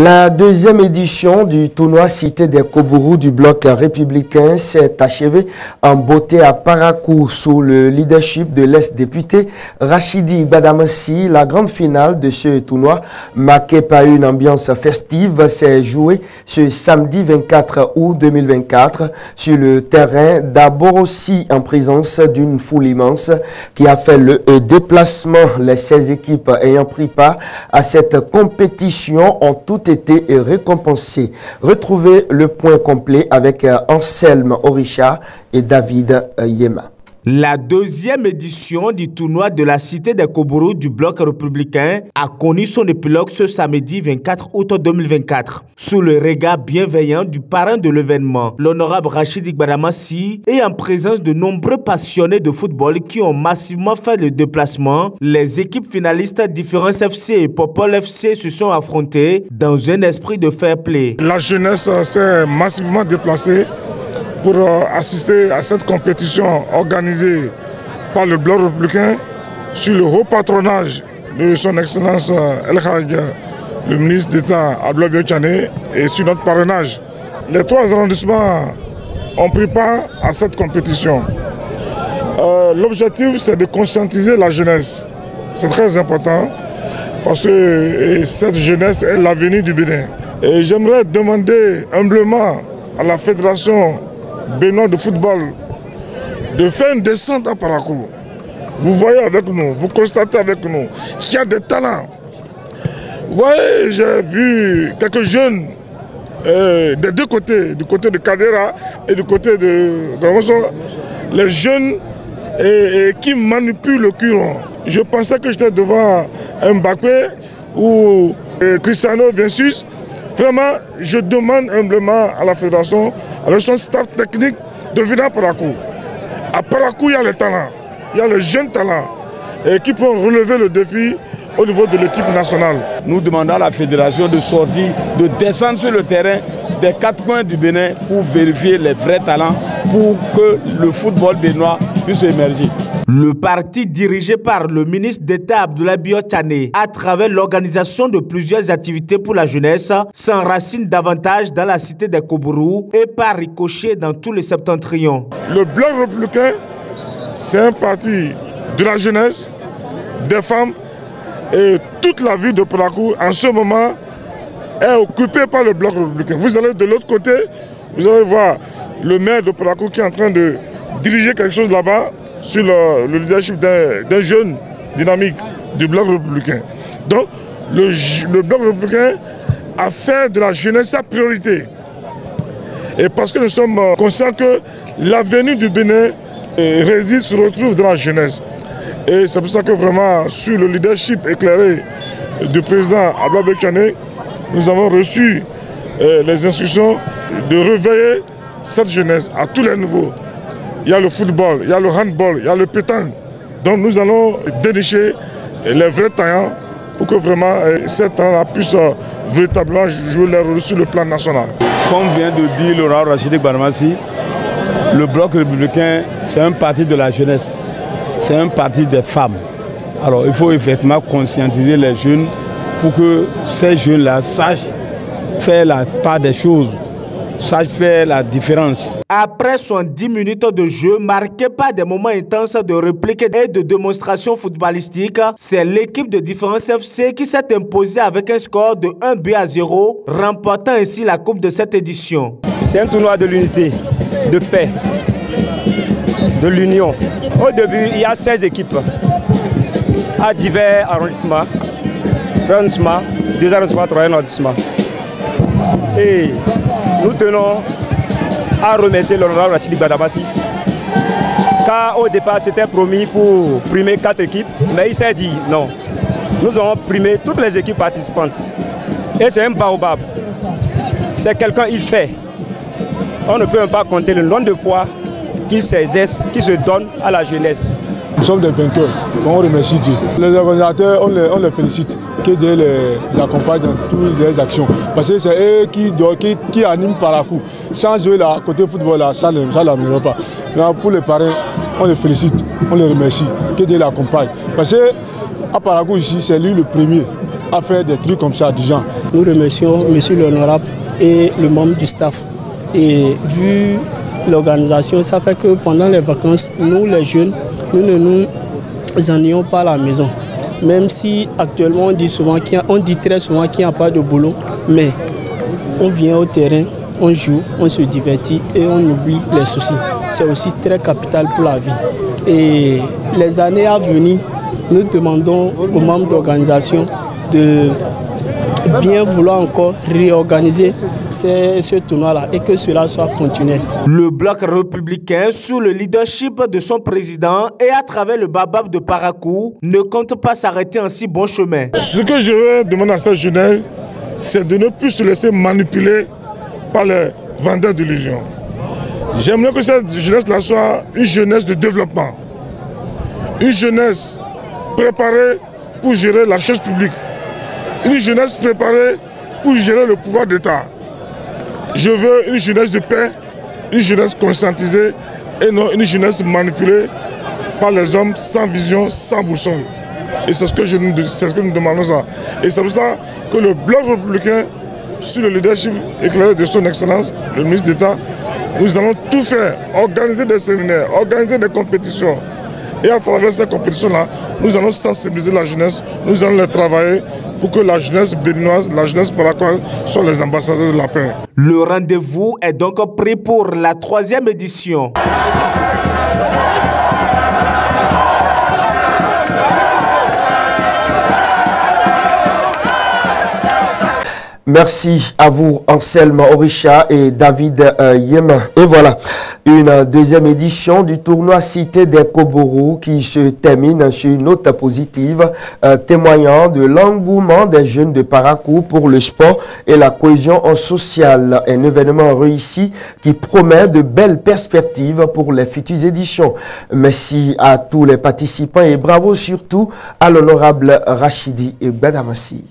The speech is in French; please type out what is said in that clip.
La deuxième édition du tournoi Cité des Kobourous du bloc républicain s'est achevée en beauté à Parakou sous le leadership de l'ex-député Rachidi Gbadamassi. La grande finale de ce tournoi, marquée par une ambiance festive, s'est jouée ce samedi 24 août 2024 sur le terrain d'Aborossi en présence d'une foule immense qui a fait le déplacement. Les 16 équipes ayant pris part à cette compétition ont toutes été récompensés. Retrouvez le point complet avec Anselme Orisha et David Yema. La deuxième édition du tournoi de la Cité des Kobourous du bloc républicain a connu son épilogue ce samedi 24 août 2024. Sous le regard bienveillant du parrain de l'événement, l'honorable Rachidi Gbadamassi, et en présence de nombreux passionnés de football qui ont massivement fait le déplacement, les équipes finalistes Différence FC et Popol FC se sont affrontées dans un esprit de fair play. La jeunesse s'est massivement déplacée pour assister à cette compétition organisée par le bloc républicain sur le haut patronage de son Excellence El Khadj, le ministre d'État Abdoulaye Biaye Thiané, et sur notre parrainage. Les 3 arrondissements ont pris part à cette compétition. L'objectif, c'est de conscientiser la jeunesse. C'est très important parce que cette jeunesse est l'avenir du Bénin. Et j'aimerais demander humblement à la Fédération Bénin de football de faire une descente à Parakou. Vous voyez avec nous, vous constatez avec nous qu'il y a des talents. Vous voyez, j'ai vu quelques jeunes des deux côtés, du côté de Kadera et du côté de Gramoso, les jeunes qui manipulent le curon. Je pensais que j'étais devant un Mbappé ou Cristiano Vinicius. Vraiment, je demande humblement à la fédération, avec son staff technique, de venir à Parakou. À Parakou, il y a les talents, il y a les jeunes talents qui peuvent relever le défi au niveau de l'équipe nationale. Nous demandons à la fédération de sortir, de descendre sur le terrain des 4 coins du Bénin pour vérifier les vrais talents pour que le football béninois puisse émerger. Le parti dirigé par le ministre d'État Abdoulaye Biaye Thiané, à travers l'organisation de plusieurs activités pour la jeunesse, s'enracine davantage dans la Cité des Kobourous et par ricochet dans tout le septentrion. Le bloc républicain, c'est un parti de la jeunesse, des femmes, et toute la ville de Parakou en ce moment est occupée par le bloc républicain. Vous allez de l'autre côté, vous allez voir le maire de Parakou qui est en train de diriger quelque chose là-bas, sur le leadership d'un jeune dynamique du bloc républicain. Donc, le bloc républicain a fait de la jeunesse sa priorité. Et parce que nous sommes conscients que l'avenir du Bénin se retrouve dans la jeunesse. Et c'est pour ça que vraiment, sur le leadership éclairé du président Abdoulaye Biaye Thiané, nous avons reçu les instructions de réveiller cette jeunesse à tous les niveaux. Il y a le football, il y a le handball, il y a le pétanque. Donc nous allons dénicher les vrais talents pour que vraiment ces talents puissent véritablement jouer leur rôle sur le plan national. Comme vient de dire l'honorable Rachidi Gbadamassi, le bloc républicain, c'est un parti de la jeunesse, c'est un parti des femmes. Alors il faut effectivement conscientiser les jeunes pour que ces jeunes-là sachent faire la part des choses, sachent faire la différence. Après 70 minutes de jeu marqués par des moments intenses de répliques et de démonstrations footballistiques, c'est l'équipe de Différence FC qui s'est imposée avec un score de 1-0, remportant ainsi la coupe de cette édition. C'est un tournoi de l'unité, de paix, de l'union. Au début, il y a 16 équipes à divers arrondissements, 2 arrondissements, 3 arrondissements. Et nous tenons à remercier l'honorable Rachidi Gbadamassi, car au départ c'était promis pour primer 4 équipes, mais il s'est dit non, nous allons primer toutes les équipes participantes. Et c'est un baobab, c'est quelqu'un il fait. On ne peut même pas compter le nombre de fois qu'il s'exerce, qu'il se donne à la jeunesse. Nous sommes des vainqueurs, on remercie Dieu. Les organisateurs, on les félicite, que Dieu les accompagne dans toutes les actions. Parce que c'est eux qui animent Parakou. Sans eux là, côté football là, ça n'améliore pas. Mais pour les parrains, on les félicite, on les remercie, que Dieu les accompagne. Parce que à Parakou ici, c'est lui le premier. à faire des trucs comme ça, des gens. Nous remercions monsieur l'honorable et le membre du staff. Et vu l'organisation, ça fait que pendant les vacances, nous les jeunes, nous ne nous ennuyons pas à la maison. Même si actuellement on dit très souvent qu'il n'y a pas de boulot, mais on vient au terrain, on joue, on se divertit et on oublie les soucis. C'est aussi très capital pour la vie. Et les années à venir, nous demandons aux membres d'organisation de bien vouloir encore réorganiser ce tournoi-là et que cela soit continuel. Le bloc républicain, sous le leadership de son président et à travers le Babab de Parakou, ne compte pas s'arrêter en si bon chemin. Ce que je veux demander à cette jeunesse, c'est de ne plus se laisser manipuler par les vendeurs d'illusions. J'aimerais que cette jeunesse-là soit une jeunesse de développement, une jeunesse préparée pour gérer la chose publique, une jeunesse préparée pour gérer le pouvoir d'État. Je veux une jeunesse de paix, une jeunesse conscientisée et non une jeunesse manipulée par les hommes sans vision, sans boussole. Et c'est ce que nous demandons ça. Et c'est pour ça que le bloc républicain, sous le leadership éclairé de son Excellence, le ministre d'État, nous allons tout faire, organiser des séminaires, organiser des compétitions. Et à travers ces compétitions-là, nous allons sensibiliser la jeunesse, nous allons les travailler pour que la jeunesse béninoise, la jeunesse paraquoise soient les ambassadeurs de la paix. Le rendez-vous est donc pris pour la 3e édition. Merci à vous, Anselme Orisha et David Yema. Et voilà, une deuxième édition du tournoi Cité des Koborou qui se termine sur une note positive, témoignant de l'engouement des jeunes de Parakou pour le sport et la cohésion sociale. Un événement réussi qui promet de belles perspectives pour les futures éditions. Merci à tous les participants et bravo surtout à l'honorable Rachidi Gbadamassi.